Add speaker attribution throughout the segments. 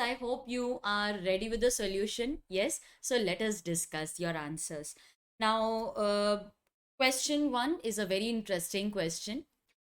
Speaker 1: I hope you are ready with the solution. Yes, so let us discuss your answers. Now, question one is a very interesting question.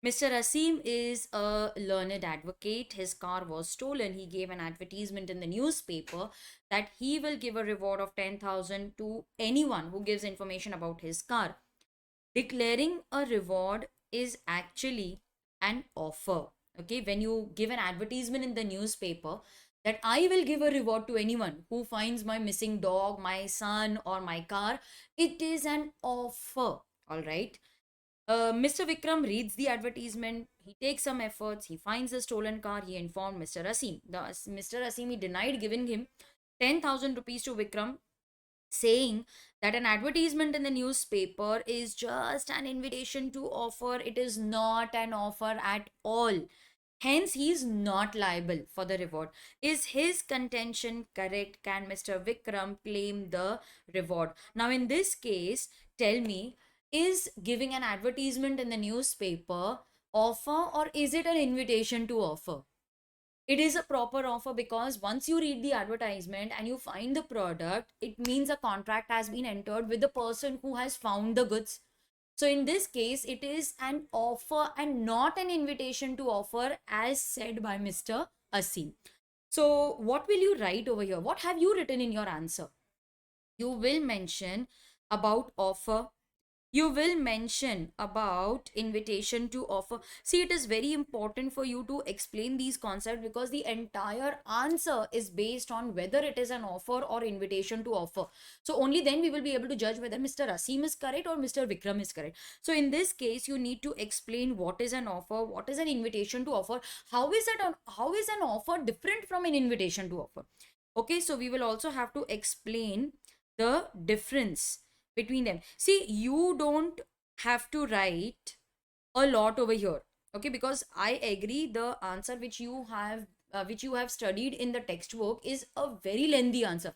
Speaker 1: Mr. Asim is a learned advocate. His car was stolen. He gave an advertisement in the newspaper that he will give a reward of 10,000 to anyone who gives information about his car. Declaring a reward is actually an offer. Okay, when you give an advertisement in the newspaper that I will give a reward to anyone who finds my missing dog, my son, or my car, it is an offer. All right. Mr. Vikram reads the advertisement. He takes some efforts. He finds the stolen car. He informed Mr. Asim. Mr. Asim, he denied giving him 10,000 rupees to Vikram, saying that an advertisement in the newspaper is just an invitation to offer. It is not an offer at all. Hence, he is not liable for the reward. Is his contention correct? Can Mr. Vikram claim the reward? Now, in this case, tell me, is giving an advertisement in the newspaper offer or is it an invitation to offer? It is a proper offer because once you read the advertisement and you find the product, it means a contract has been entered with the person who has found the goods. So in this case, it is an offer and not an invitation to offer, as said by Mr. Asim. So what will you write over here? What have you written in your answer? You will mention about offer. You will mention about invitation to offer. See, it is very important for you to explain these concepts because the entire answer is based on whether it is an offer or invitation to offer. So only then we will be able to judge whether Mr. Asim is correct or Mr. Vikram is correct. So in this case, you need to explain what is an offer, what is an invitation to offer, how is an offer different from an invitation to offer. Okay, so we will also have to explain the difference between them. See, you don't have to write a lot over here. Okay, because I agree the answer which you have studied in the textbook is a very lengthy answer.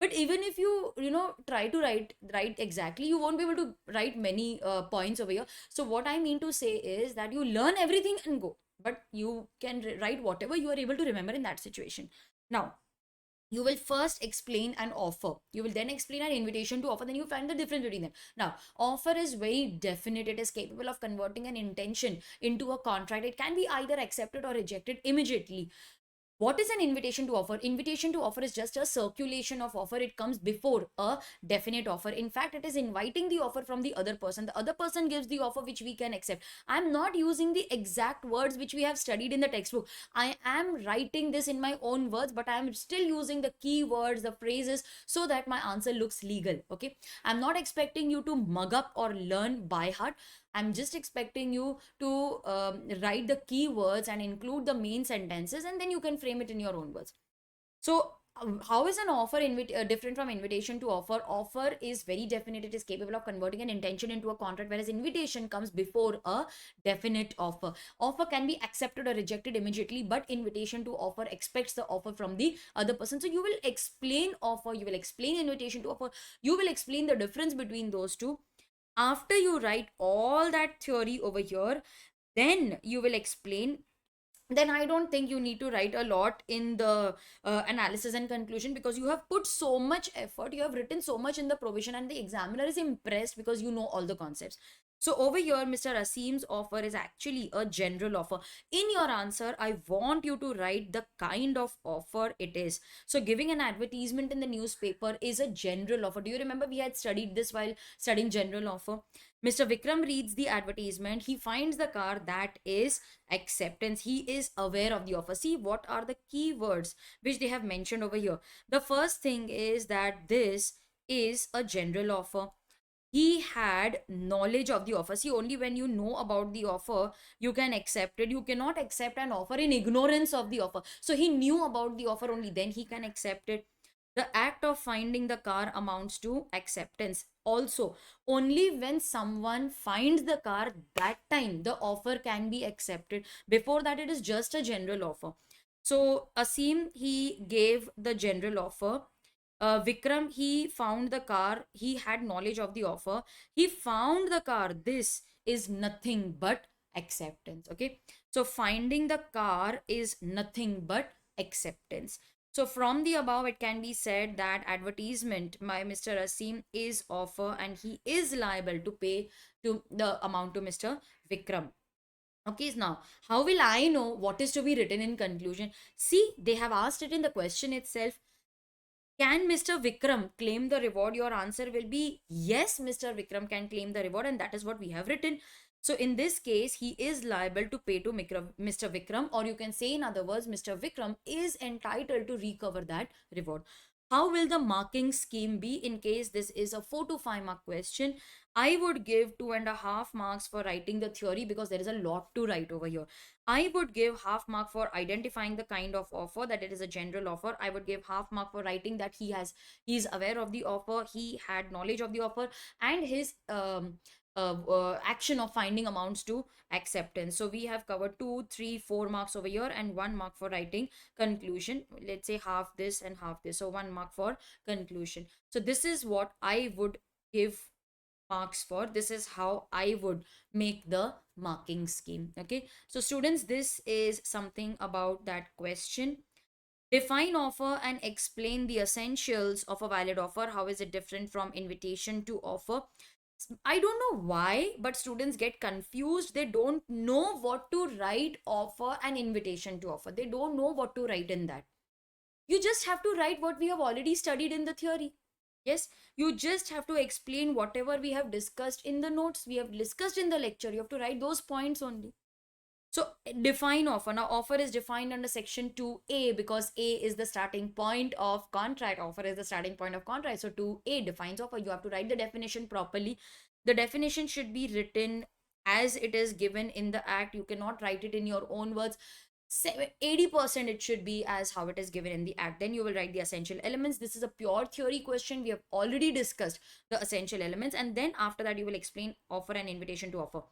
Speaker 1: But even if you try to write exactly, you won't be able to write many points over here. So what I mean to say is that you learn everything and go, but you can write whatever you are able to remember in that situation. Now, you will first explain an offer, you will then explain an invitation to offer, then you find the difference between them. Now, offer is very definite. It is capable of converting an intention into a contract. It can be either accepted or rejected immediately. What is an invitation to offer? Invitation to offer is just a circulation of offer. It comes before a definite offer. In fact, it is inviting the offer from the other person. The other person gives the offer which we can accept. I'm not using the exact words which we have studied in the textbook. I am writing this in my own words, but I am still using the key words, the phrases, so that my answer looks legal. Okay, I'm not expecting you to mug up or learn by heart. I'm just expecting you to write the keywords and include the main sentences, and then you can frame it in your own words. So, how is an offer different from invitation to offer? Offer is very definite. It is capable of converting an intention into a contract, whereas invitation comes before a definite offer. Offer can be accepted or rejected immediately, but invitation to offer expects the offer from the other person. So, you will explain offer, you will explain invitation to offer, you will explain the difference between those two. After you write all that theory over here, then you will explain. Then I don't think you need to write a lot in the analysis and conclusion, because you have put so much effort, you have written so much in the provision, and the examiner is impressed because you know all the concepts. So over here, Mr. Asim's offer is actually a general offer. In your answer, I want you to write the kind of offer it is. So giving an advertisement in the newspaper is a general offer. Do you remember we had studied this while studying general offer? Mr. Vikram reads the advertisement. He finds the car. That is acceptance. He is aware of the offer. See, what are the keywords which they have mentioned over here? The first thing is that this is a general offer. He had knowledge of the offer. See, only when you know about the offer, you can accept it. You cannot accept an offer in ignorance of the offer. So he knew about the offer, only then he can accept it. The act of finding the car amounts to acceptance. Also, only when someone finds the car, that time the offer can be accepted. Before that, it is just a general offer. So Asim, he gave the general offer. Vikram, he found the car. He had knowledge of the offer. He found the car. This is nothing but acceptance. Okay. So finding the car is nothing but acceptance. So from the above, it can be said that advertisement by Mr. Asim is offer and he is liable to pay to the amount to Mr. Vikram. Okay, now how will I know what is to be written in conclusion? See, they have asked it in the question itself. Can Mr. Vikram claim the reward? Your answer will be yes, Mr. Vikram can claim the reward, and that is what we have written. So, in this case, he is liable to pay to Mr. Vikram, or you can say, in other words, Mr. Vikram is entitled to recover that reward. How will the marking scheme be in case this is a 4 to 5 mark question? I would give 2.5 marks for writing the theory because there is a lot to write over here. I would give half mark for identifying the kind of offer, that it is a general offer. I would give half mark for writing that he's aware of the offer, he had knowledge of the offer, and his action of finding amounts to acceptance. So we have covered 2, 3, 4 marks over here and 1 mark for writing conclusion. Let's say half this and half this. So 1 mark for conclusion. So this is what I would give marks for. This is how I would make the marking scheme. Okay, so students, this is something about that question. Define offer and explain the essentials of a valid offer. How is it different from invitation to offer? I don't know why, but students get confused. They don't know what to write offer and invitation to offer. They don't know what to write in that. You just have to write what we have already studied in the theory. Yes, you just have to explain whatever we have discussed in the notes, we have discussed in the lecture. You have to write those points only. So define offer. Now offer is defined under section 2A because A is the starting point of contract. Offer is the starting point of contract. So 2A defines offer. You have to write the definition properly. The definition should be written as it is given in the act. You cannot write it in your own words. 80% it should be as how it is given in the act. Then you will write the essential elements. This is a pure theory question. We have already discussed the essential elements, and then after that you will explain offer and invitation to offer.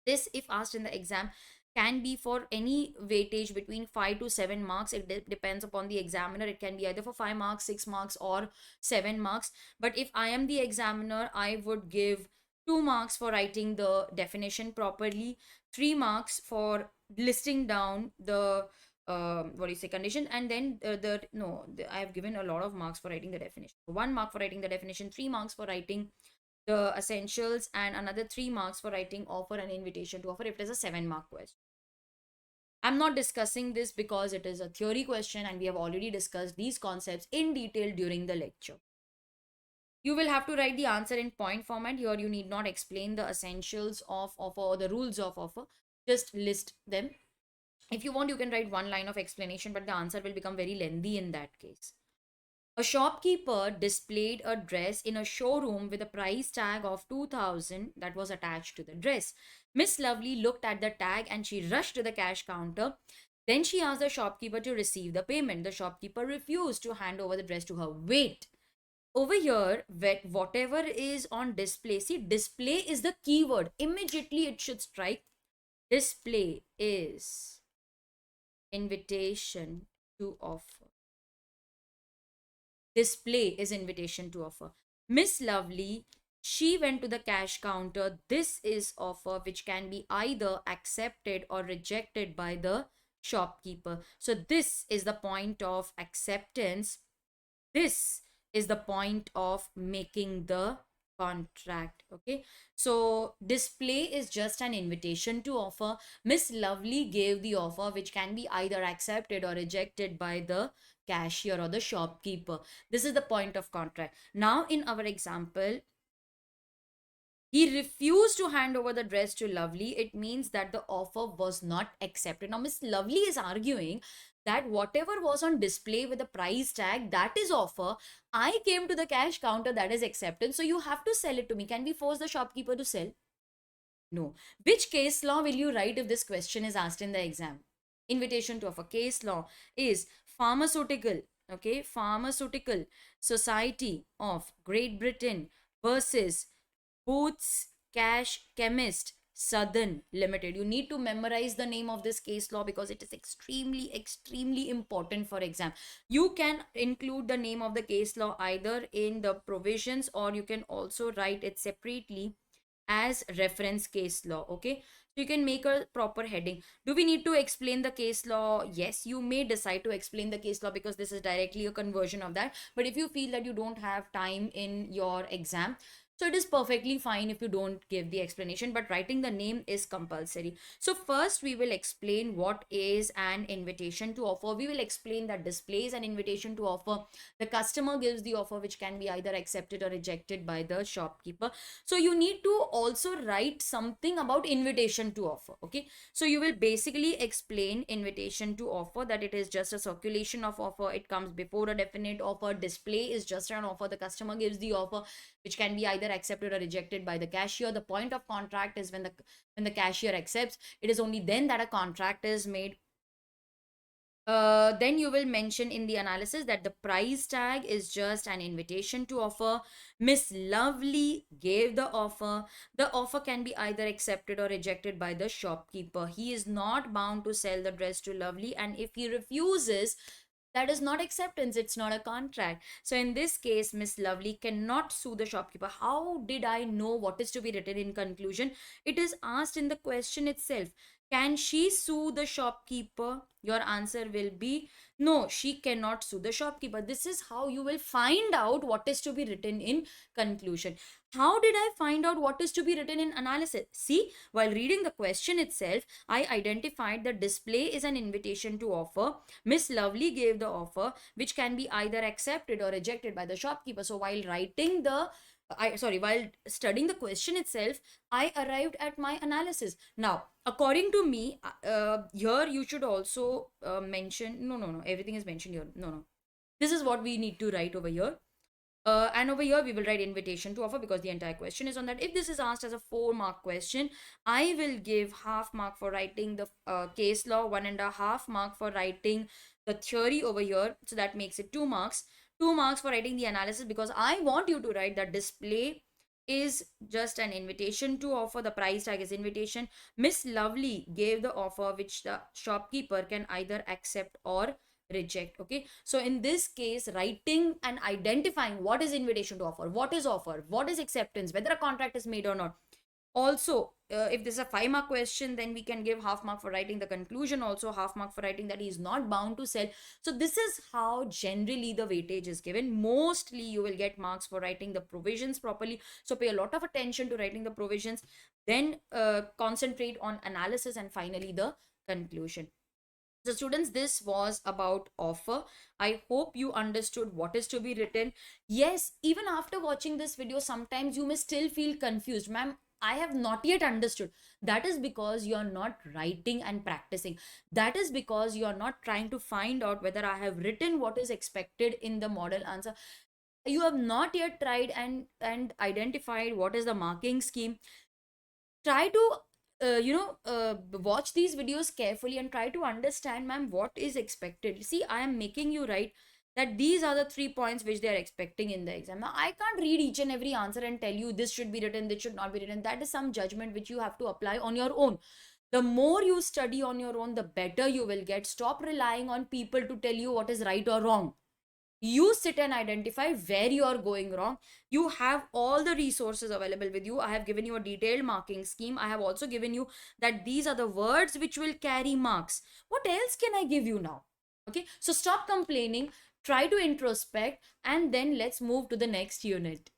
Speaker 1: This, if asked in the exam, can be for any weightage between 5 to 7 marks. It depends upon the examiner. It can be either for 5 marks, 6 marks, or 7 marks. But if I am the examiner, I would give 2 marks for writing the definition properly, 3 marks for listing down the what do you say, condition, and then I have given a lot of marks for writing the definition. 1 mark for writing the definition, 3 marks for writing the essentials, and another 3 marks for writing offer and invitation to offer if it is a 7 mark question. I'm not discussing this because it is a theory question and we have already discussed these concepts in detail during the lecture. You will have to write the answer in point format. Here you need not explain the essentials of offer or the rules of offer, just list them. If you want, you can write 1 line of explanation, but the answer will become very lengthy in that case. A shopkeeper displayed a dress in a showroom with a price tag of 2000 that was attached to the dress. Miss Lovely looked at the tag and she rushed to the cash counter. Then she asked the shopkeeper to receive the payment. The shopkeeper refused to hand over the dress to her. Wait. Over here, whatever is on display, see, display is the keyword. Immediately it should strike. Display is invitation to offer. Display is invitation to offer. Miss Lovely, she went to the cash counter. This is offer which can be either accepted or rejected by the shopkeeper. So this is the point of acceptance. This is the point of making the contract. Okay, so display is just an invitation to offer. Miss Lovely gave the offer which can be either accepted or rejected by the cashier or the shopkeeper. This is the point of contract. Now in our example, he refused to hand over the dress to Lovely. It means that the offer was not accepted. Now, Miss Lovely is arguing that whatever was on display with the price tag, that is offer. I came to the cash counter, that is acceptance. So you have to sell it to me. Can we force the shopkeeper to sell? No. Which case law will you write if this question is asked in the exam? Invitation to offer. Case law is pharmaceutical. Okay, Pharmaceutical Society of Great Britain versus Booth's Cash Chemist Southern Limited. You need to memorize the name of this case law because it is extremely important for exam. You can include the name of the case law either in the provisions or you can also write it separately as reference case law. Okay, So you can make a proper heading. Do we need to explain the case law? Yes, you may decide to explain the case law because this is directly a conversion of that. But if you feel that you don't have time in your exam, so it is perfectly fine if you don't give the explanation, but writing the name is compulsory. So first we will explain what is an invitation to offer. We will explain that display is an invitation to offer. The customer gives the offer which can be either accepted or rejected by the shopkeeper. So you need to also write something about invitation to offer. Okay, so you will basically explain invitation to offer, that it is just a circulation of offer, it comes before a definite offer. Display is just an offer, the customer gives the offer which can be either accepted or rejected by the cashier. The point of contract is when the cashier accepts, it is only then that a contract is made. Then you will mention in the analysis that the price tag is just an invitation to offer. Miss Lovely gave the offer. The offer can be either accepted or rejected by the shopkeeper. He is not bound to sell the dress to Lovely, and if he refuses, that is not acceptance, it's not a contract. So in this case, Miss Lovely cannot sue the shopkeeper. How did I know what is to be written in conclusion? It is asked in the question itself. Can she sue the shopkeeper? Your answer will be no, she cannot sue the shopkeeper. This is how you will find out what is to be written in conclusion. How did I find out what is to be written in analysis? See, while reading the question itself, I identified the display is an invitation to offer. Miss Lovely gave the offer, which can be either accepted or rejected by the shopkeeper. So while writing the while studying the question itself, I arrived at my analysis. Now, according to me, here you should also mention, no, everything is mentioned here. No. This is what we need to write over here. And over here, we will write invitation to offer because the entire question is on that. If this is asked as a 4-mark question, I will give half mark for writing the case law, 1.5 mark for writing the theory over here. So that makes it 2 marks. 2 marks for writing the analysis because I want you to write that display is just an invitation to offer. The price tag is invitation. Miss Lovely gave the offer which the shopkeeper can either accept or reject. Okay, so in this case, writing and identifying what is invitation to offer, what is acceptance, whether a contract is made or not. Also, if this is a 5-mark question, then we can give half mark for writing the conclusion, also half mark for writing that he is not bound to sell. So this is how generally the weightage is given. Mostly you will get marks for writing the provisions properly, so pay a lot of attention to writing the provisions, then concentrate on analysis, and finally the conclusion. So students, this was about offer. I hope you understood what is to be written. Yes, even after watching this video, sometimes you may still feel confused. Ma'am, I have not yet understood. That is because you are not writing and practicing. That is because you are not trying to find out whether I have written what is expected in the model answer. You have not yet tried and identified what is the marking scheme. Try to watch these videos carefully and try to understand, ma'am, what is expected. See, I am making you write that these are the 3 points which they are expecting in the exam. Now I can't read each and every answer and tell you this should be written, this should not be written. That is some judgment which you have to apply on your own. The more you study on your own, the better you will get. Stop relying on people to tell you what is right or wrong. You sit and identify where you are going wrong. You have all the resources available with you. I have given you a detailed marking scheme. I have also given you that these are the words which will carry marks. What else can I give you now? Okay, so stop complaining, try to introspect, and then let's move to the next unit.